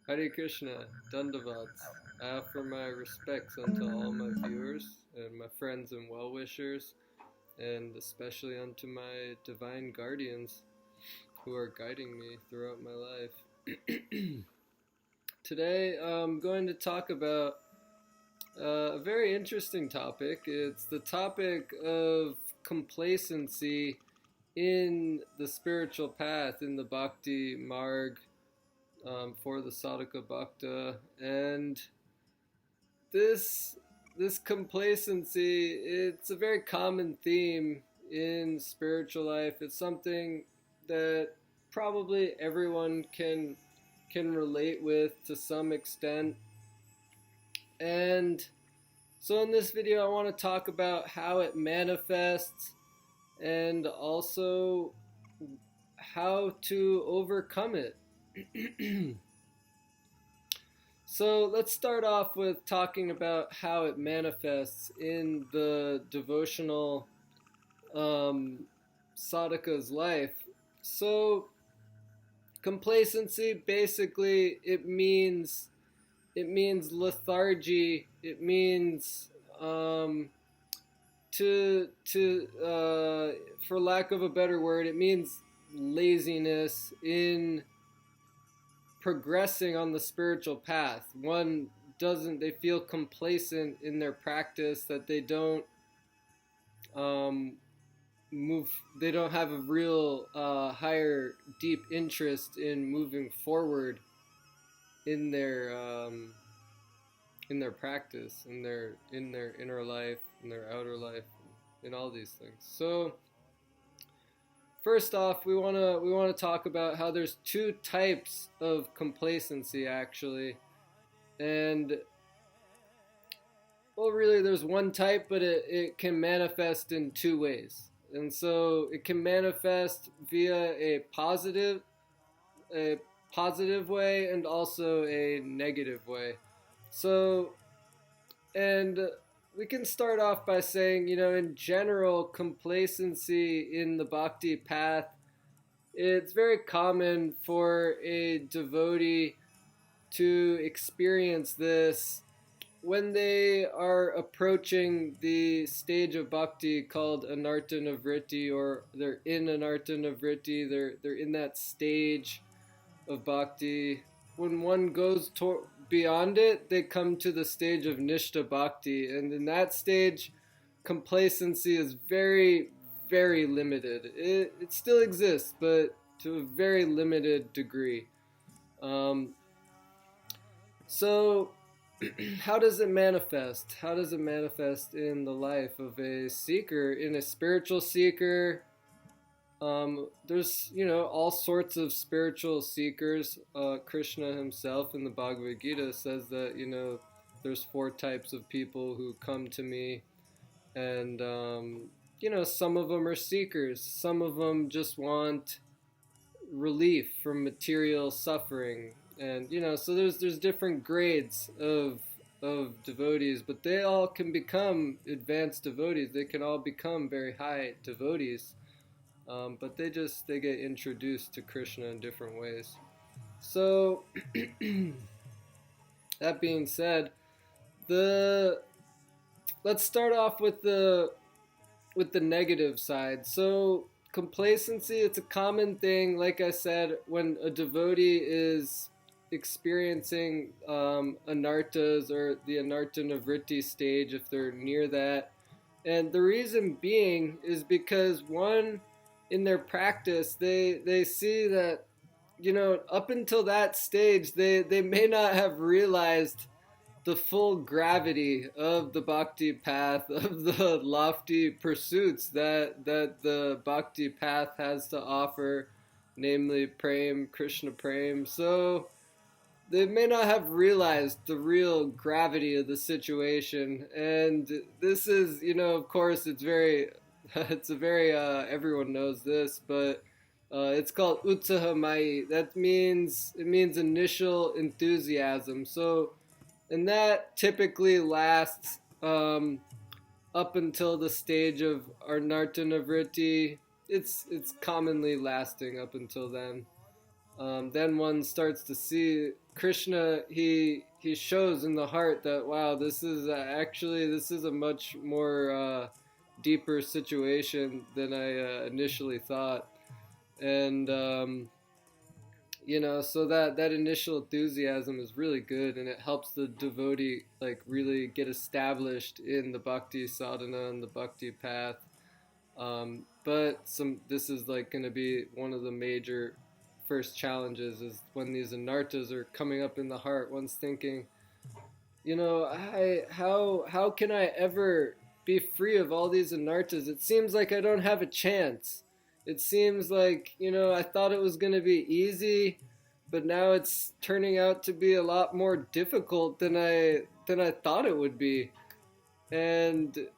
Hare Krishna, Dandavat. I offer my respects unto all my viewers and my friends and well-wishers, and especially unto my divine guardians who are guiding me throughout my life. Today I'm going to talk about a very interesting topic. It's the topic of complacency in the spiritual path, in the Bhakti-marga, for the sadhaka bhakta, and this complacency, it's a very common theme in spiritual life. It's something that probably everyone can relate with to some extent. And so in this video I want to talk about how it manifests and also how to overcome it. So let's start off with talking about how it manifests in the devotional sadhaka's life. So complacency, basically, it means lethargy. It means for lack of a better word, it means laziness in progressing on the spiritual path. They feel complacent in their practice, that they don't they don't have a real higher deep interest in moving forward in their practice, in their inner life, in their outer life, in all these things. So first off, we want to talk about how there's two types of complacency, actually. And well, really there's one type, but it can manifest in two ways. And so it can manifest via a positive way and also a negative way. So, and we can start off by saying, in general, complacency in the bhakti path, it's very common for a devotee to experience this when they are approaching the stage of bhakti called anartha-nivritti, or they're in anartha-nivritti, they're in that stage of bhakti. When one goes beyond it, they come to the stage of nishta bhakti, and in that stage, complacency is very, very limited. It still exists, but to a very limited degree. So, how does it manifest? How does it manifest in the life of a seeker, in a spiritual seeker? There's, all sorts of spiritual seekers. Krishna himself in the Bhagavad Gita says that, there's 4 types of people who come to me. And, some of them are seekers. Some of them just want relief from material suffering. And, so there's different grades of devotees, but they all can become advanced devotees. They can all become very high devotees. But they get introduced to Krishna in different ways. So, that being said, let's start off with the negative side. So, complacency, it's a common thing, like I said, when a devotee is experiencing anarthas, or the anartha-nivritti stage, if they're near that. And the reason being is because, one, in their practice, they see that, up until that stage, they may not have realized the full gravity of the bhakti path, of the lofty pursuits that the bhakti path has to offer, namely prem, Krishna prem. So they may not have realized the real gravity of the situation. And this is, of course, it's a very, everyone knows this, but it's called utsahamai. It means initial enthusiasm. So, and that typically lasts up until the stage of anartha-nivritti. It's commonly lasting up until then. then one starts to see Krishna. He shows in the heart that, wow, this is actually, this is a much more deeper situation than I initially thought. And so that initial enthusiasm is really good, and it helps the devotee like really get established in the bhakti sadhana and the bhakti path. But this is like going to be one of the major first challenges, is when these anartas are coming up in the heart. One's thinking, how can I ever be free of all these anartas? It seems like I don't have a chance. It seems like, I thought it was going to be easy, but now it's turning out to be a lot more difficult than I thought it would be. And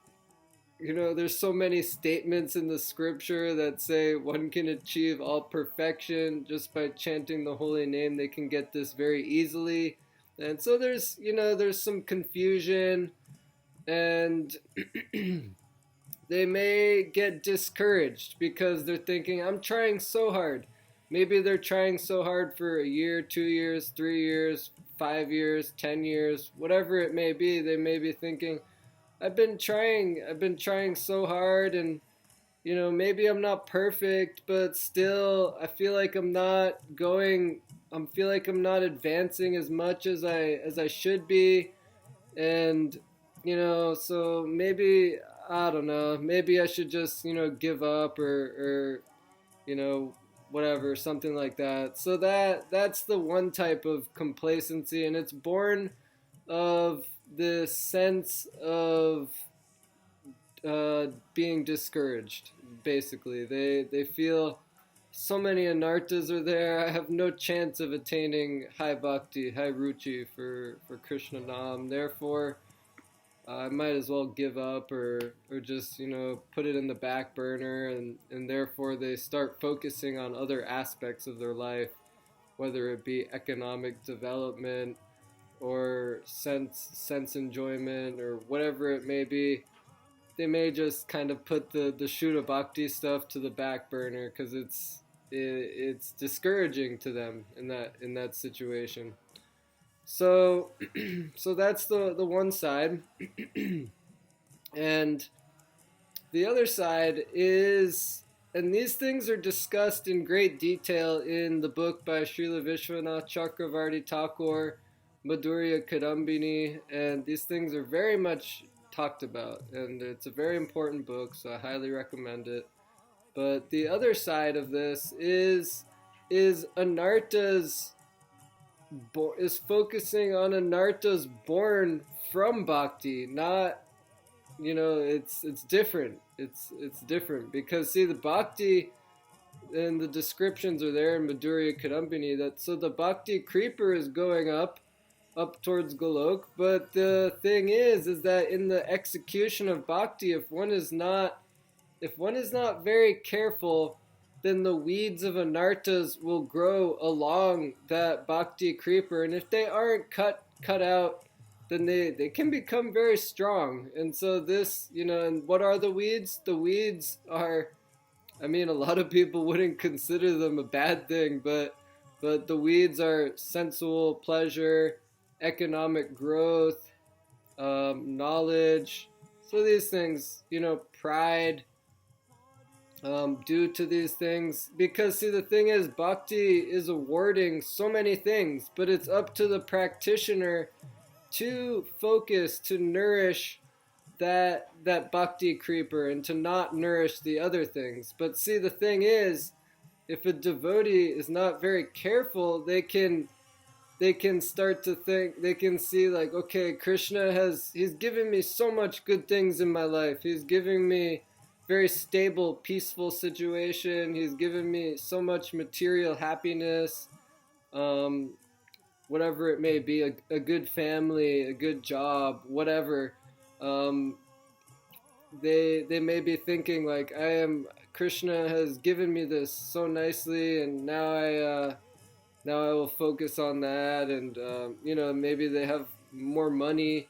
there's so many statements in the scripture that say one can achieve all perfection just by chanting the holy name. They can get this very easily. And so there's some confusion, and they may get discouraged because they're thinking, I'm trying so hard. Maybe they're trying so hard for a year, 2 years, 3 years, 5 years, 10 years, whatever it may be. They may be thinking, I've been trying so hard, and maybe I'm not perfect, but still I feel like I'm not advancing as much as I should be. And so maybe, I don't know, maybe I should just give up, or whatever, something like that. So that's the one type of complacency, and it's born of this sense of being discouraged. Basically, they feel so many anartas are there. I have no chance of attaining high bhakti, high ruchi for Krishna Nam. Therefore, I might as well give up, or just put it in the back burner, and therefore they start focusing on other aspects of their life, whether it be economic development or sense enjoyment, or whatever it may be. They may just kind of put the Shuddha Bhakti stuff to the back burner because it's discouraging to them in that situation. So so that's the one side. And the other side is, and these things are discussed in great detail in the book by Srila Vishwanath Chakravarti Thakur, Madhurya Kadambini, and these things are very much talked about, and it's a very important book, so I highly recommend it. But the other side of this is anartas, is focusing on anartas born from bhakti, not, it's different. It's different, because see, the bhakti and the descriptions are there in Madhurya Kadambini, that so the bhakti creeper is going up towards Golok, but the thing is that in the execution of bhakti, if one is not very careful, then the weeds of anartas will grow along that bhakti creeper, and if they aren't cut out, then they can become very strong. And so this, and what are the weeds? The weeds are, a lot of people wouldn't consider them a bad thing, but the weeds are sensual pleasure, economic growth, knowledge. So these things, pride, due to these things. Because see, the thing is, bhakti is awarding so many things, but it's up to the practitioner to focus, to nourish that bhakti creeper, and to not nourish the other things. But see, the thing is, if a devotee is not very careful, they can start to think, they can see like, okay, Krishna he's given me so much good things in my life. He's giving me very stable, peaceful situation. He's given me so much material happiness, whatever it may be, a good family, a good job, whatever. They may be thinking like, Krishna has given me this so nicely, and now I will focus on that. And maybe they have more money,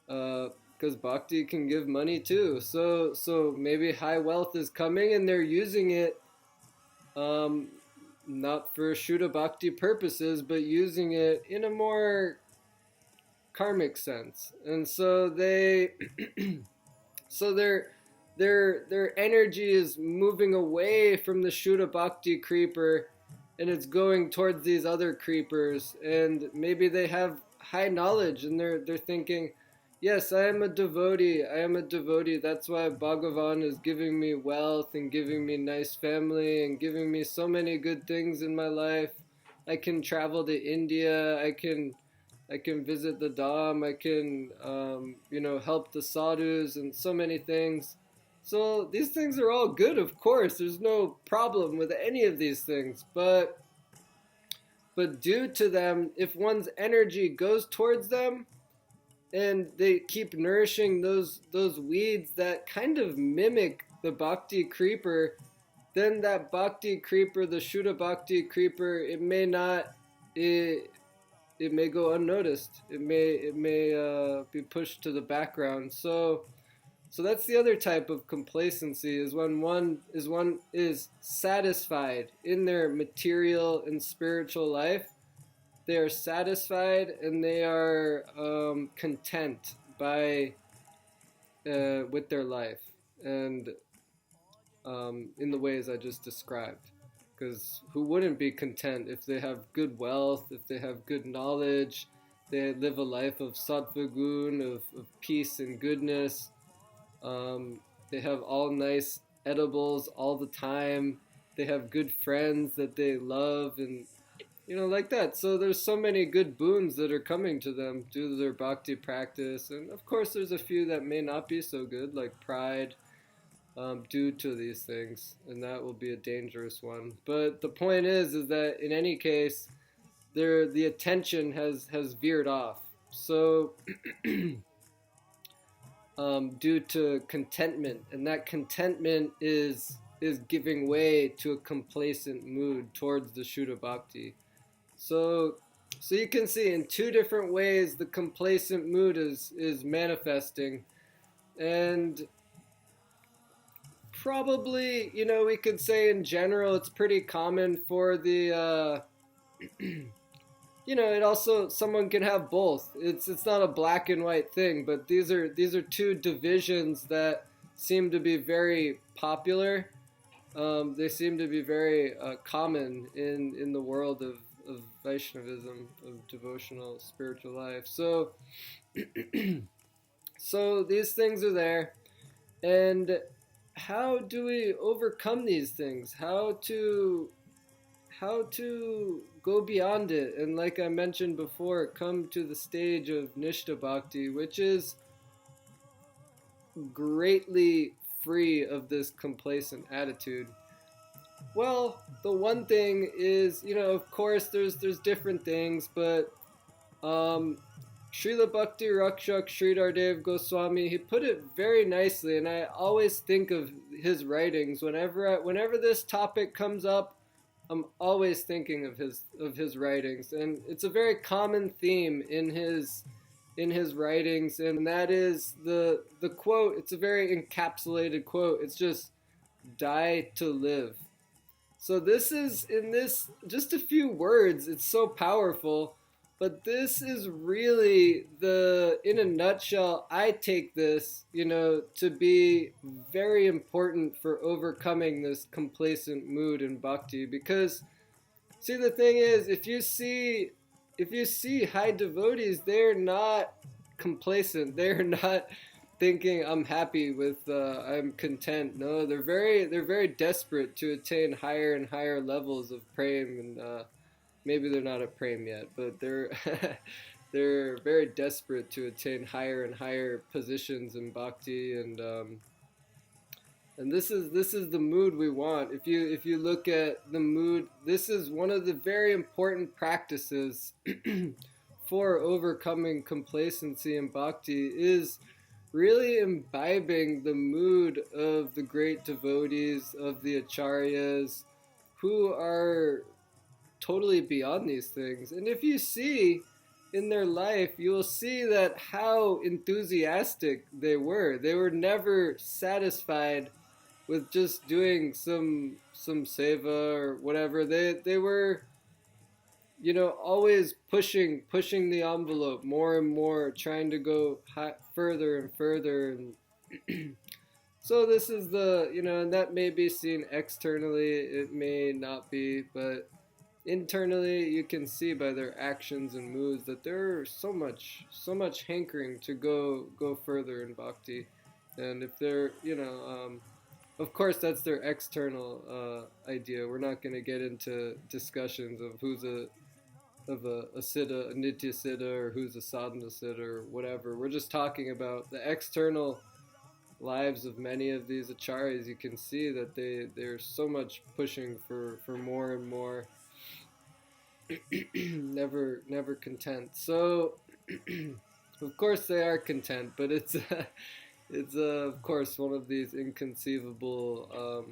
because bhakti can give money too. So maybe high wealth is coming, and they're using it not for Shuddha Bhakti purposes, but using it in a more karmic sense. And so so their energy is moving away from the Shuddha Bhakti creeper, and it's going towards these other creepers, and maybe they have high knowledge, and they're thinking, yes, I am a devotee, that's why Bhagavan is giving me wealth and giving me nice family and giving me so many good things in my life. I can travel to India, I can visit the Dham, I can help the sadhus and so many things. So these things are all good, of course. There's no problem with any of these things, but due to them, if one's energy goes towards them and they keep nourishing those weeds that kind of mimic the bhakti creeper, then that bhakti creeper, the Shuddha Bhakti creeper, it may go unnoticed. It may be pushed to the background. So that's the other type of complacency, is when one is satisfied in their material and spiritual life. They are satisfied and they are content with their life and in the ways I just described. Because who wouldn't be content if they have good wealth, if they have good knowledge, they live a life of sattva gun, of peace and goodness. They have all nice edibles all the time. They have good friends that they love, and like that. So there's so many good boons that are coming to them due to their bhakti practice. And of course there's a few that may not be so good, like pride, due to these things, and that will be a dangerous one. But the point is that in any case, the attention has veered off. So due to contentment, and that contentment is giving way to a complacent mood towards the Shuddha Bhakti. So you can see in two different ways the complacent mood is manifesting, and probably, we could say in general it's pretty common for the it also, someone can have both. It's not a black and white thing, but these are two divisions that seem to be very popular. They seem to be very common in the world of Vaishnavism, of devotional spiritual life. So so these things are there, and how do we overcome these things? How to go beyond it, and like I mentioned before, come to the stage of Nishta Bhakti, which is greatly free of this complacent attitude. Well, the one thing is, of course there's different things, but Srila Bhakti Rakshak Sridhar Dev Goswami, he put it very nicely, and I always think of his writings whenever this topic comes up. I'm always thinking of his writings, and it's a very common theme in his writings, and that is the quote. It's a very encapsulated quote. It's just "die to live." So this is, in this just a few words, it's so powerful. But this is really in a nutshell, I take this, to be very important for overcoming this complacent mood in bhakti. Because, see, the thing is, if you see high devotees, they're not complacent. They're not thinking, I'm happy with, I'm content. No, they're very desperate to attain higher and higher levels of prem, and maybe they're not at prem yet, but they're they're very desperate to attain higher and higher positions in bhakti, and this is the mood we want. If you look at the mood, this is one of the very important practices for overcoming complacency in bhakti, is really imbibing the mood of the great devotees, of the acharyas, who are totally beyond these things. And if you see in their life, you will see that how enthusiastic they were. They were never satisfied with just doing some seva or whatever. They were, always pushing the envelope more and more, trying to go further and further. And so this is and that may be seen externally, it may not be, but internally you can see by their actions and moods that there's so much hankering to go further in bhakti. And if they're, of course that's their external idea. We're not going to get into discussions of who's a siddha, a nitya siddha, or who's a sadhana siddha, or whatever. We're just talking about the external lives of many of these acharyas. You can see that they're so much pushing for more and more, never content. So of course they are content, but it's of course one of these inconceivable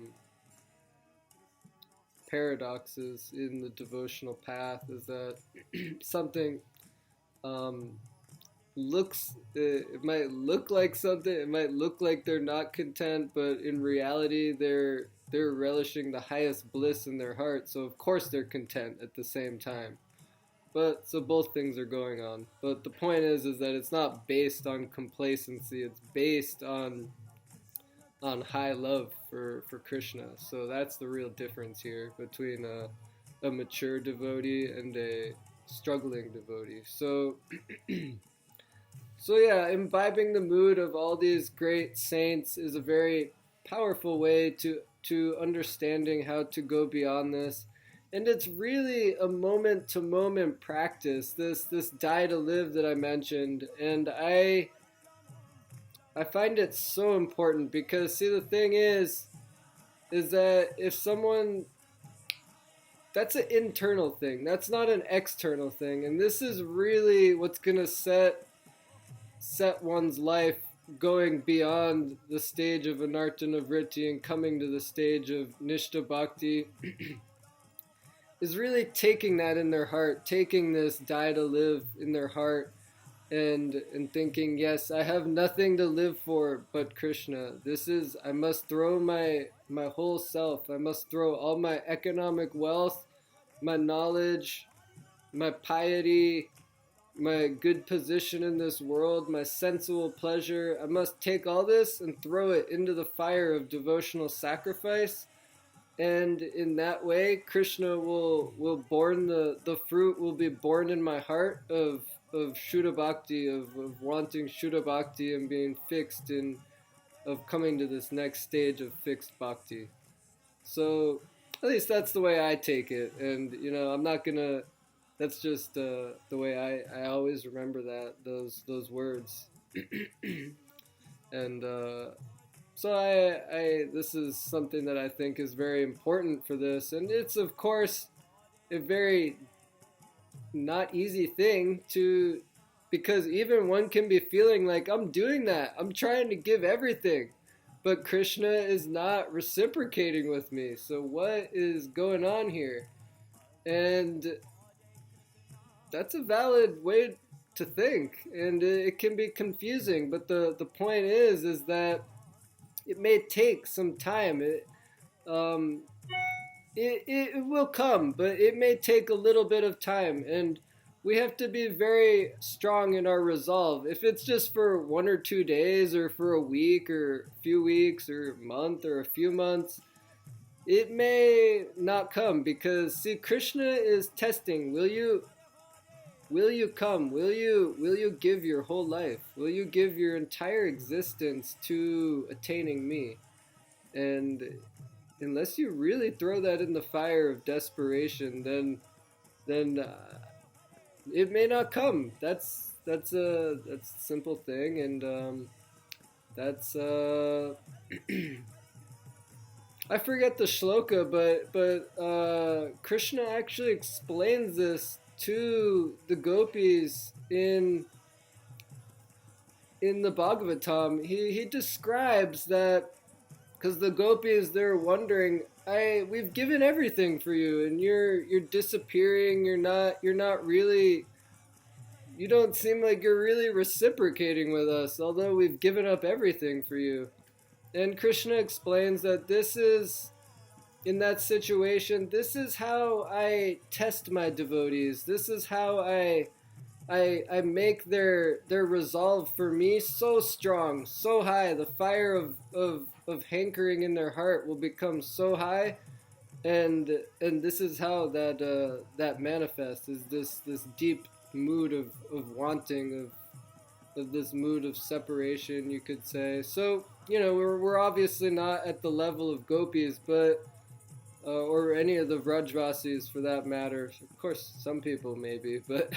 paradoxes in the devotional path, is that something it might look like something, it might look like they're not content, but in reality they're relishing the highest bliss in their heart, so of course they're content at the same time. But so both things are going on. But the point is that it's not based on complacency, it's based on high love for Krishna. So that's the real difference here between a mature devotee and a struggling devotee. So so yeah, imbibing the mood of all these great saints is a very powerful way to understanding how to go beyond this. And it's really a moment-to-moment practice, this die to live that I mentioned. And I find it so important because, see, the thing is that if someone, that's an internal thing, that's not an external thing. And this is really what's going to set one's life going beyond the stage of anartana vritti and coming to the stage of nishta bhakti. Is really taking that in their heart, taking this die to live in their heart, and thinking, yes, I have nothing to live for but Krishna. I must throw my whole self, I must throw all my economic wealth, my knowledge, my piety, my good position in this world, my sensual pleasure. I must take all this and throw it into the fire of devotional sacrifice. And in that way, Krishna will born the fruit will be born in my heart of Shuddha Bhakti, of wanting Shuddha Bhakti and being fixed of coming to this next stage of fixed Bhakti. So at least that's the way I take it. And, I'm not gonna, that's just the way I always remember those words. And, so this is something that I think is very important for this, and it's of course a very not easy thing because even one can be feeling like, I'm doing that, I'm trying to give everything, but Krishna is not reciprocating with me, so what is going on here? And that's a valid way to think, and it can be confusing, but the point is that it may take some time. It will come, but it may take a little bit of time, and we have to be very strong in our resolve. If it's just for 1 or 2 days, or for a week, or a few weeks, or a month, or a few months, it may not come, because, see, Krishna is testing. Will you come? Will you give your whole life? Will you give your entire existence to attaining me? And unless you really throw that in the fire of desperation, then it may not come. That's a simple thing, and that's I forget the shloka, but Krishna actually explains this to the gopis in the Bhagavatam. He describes that, because the gopis, they're wondering, we've given everything for you, and you're disappearing. You're not really. You don't seem like you're really reciprocating with us, although we've given up everything for you. And Krishna explains that this is, in that situation, this is how I test my devotees. This is how I make their resolve for me so strong, so high. The fire of hankering in their heart will become so high, and this is how that manifests, is this deep mood of wanting, of this mood of separation, you could say. So, we're obviously not at the level of gopis, but or any of the Vrajvasis for that matter. Of course, some people maybe, but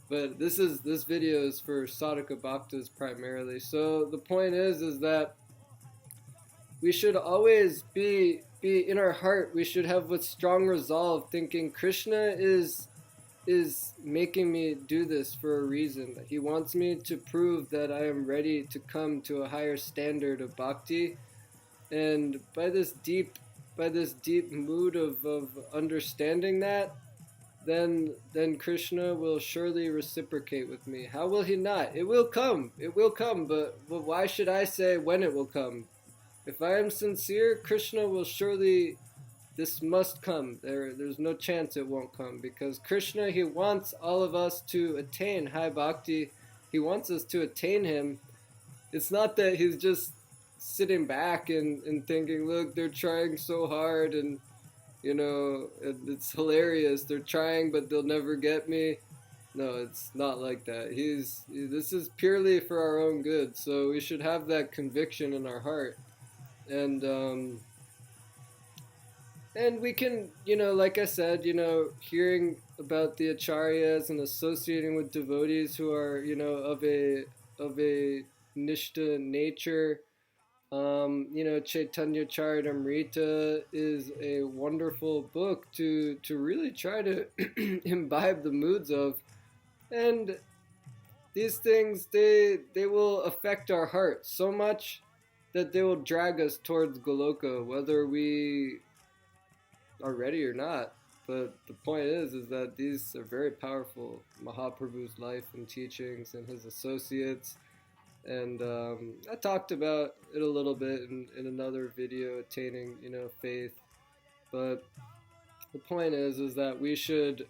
but this video is for Sadhaka Bhaktas primarily. So the point is that we should always be in our heart. We should have with strong resolve, thinking Krishna is making me do this for a reason. He wants me to prove that I am ready to come to a higher standard of bhakti, and by this deep mood of understanding that, then Krishna will surely reciprocate with me. How will he not? It will come. It will come, but why should I say when it will come? If I am sincere, Krishna will surely, this must come. There's no chance it won't come, because Krishna, he wants all of us to attain high bhakti. He wants us to attain him. It's not that he's just sitting back and thinking, look, they're trying so hard, and it's hilarious. They're trying, but they'll never get me. No, it's not like that. This is purely for our own good. So we should have that conviction in our heart, and we can, like I said, hearing about the acharyas and associating with devotees who are, of a nishta nature. Chaitanya Charitamrita is a wonderful book to really try to imbibe the moods of, and these things, they will affect our heart so much that they will drag us towards Goloka, whether we are ready or not. But the point is that these are very powerful. Mahaprabhu's life and teachings and his associates. And I talked about it a little bit in another video, attaining, faith. But the point is that we should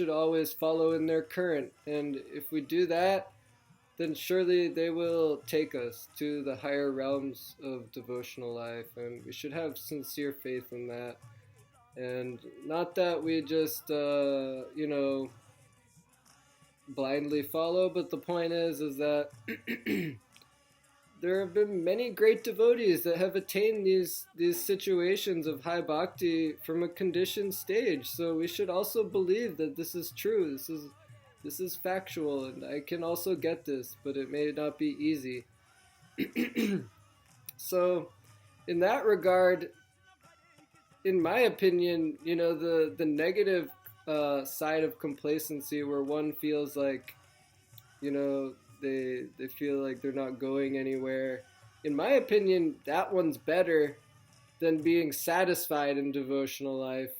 always follow in their current, and if we do that, then surely they will take us to the higher realms of devotional life, and we should have sincere faith in that. And not that we just, blindly follow, but the point is that there have been many great devotees that have attained these situations of high bhakti from a conditioned stage. So we should also believe that this is true. This is factual, and I can also get this, but it may not be easy. So, in that regard, in my opinion, the negative side of complacency, where one feels like, they feel like they're not going anywhere. In my opinion, that one's better than being satisfied in devotional life,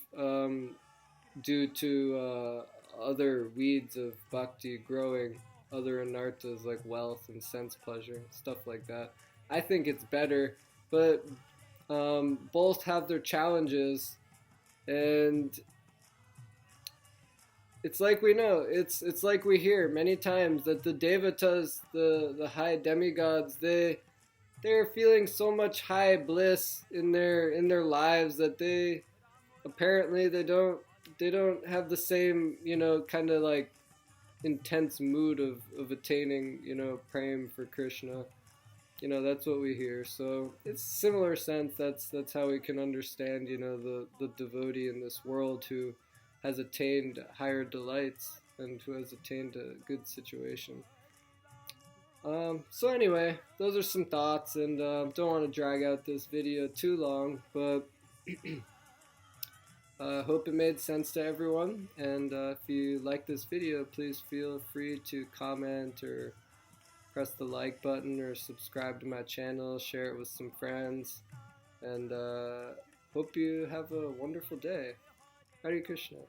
due to other weeds of bhakti growing, other anarthas like wealth and sense pleasure, stuff like that. I think it's better, but both have their challenges, and it's like we know, it's like we hear many times that the devatas, the high demigods, they're feeling so much high bliss in their lives that they apparently they don't have the same, kind of like intense mood of attaining, praying for Krishna. That's what we hear. So it's similar sense. That's how we can understand, the devotee in this world who has attained higher delights and who has attained a good situation. So anyway, those are some thoughts, and don't want to drag out this video too long, but hope it made sense to everyone. And if you like this video, please feel free to comment or press the like button or subscribe to my channel, share it with some friends, and hope you have a wonderful day. Hare Krishna.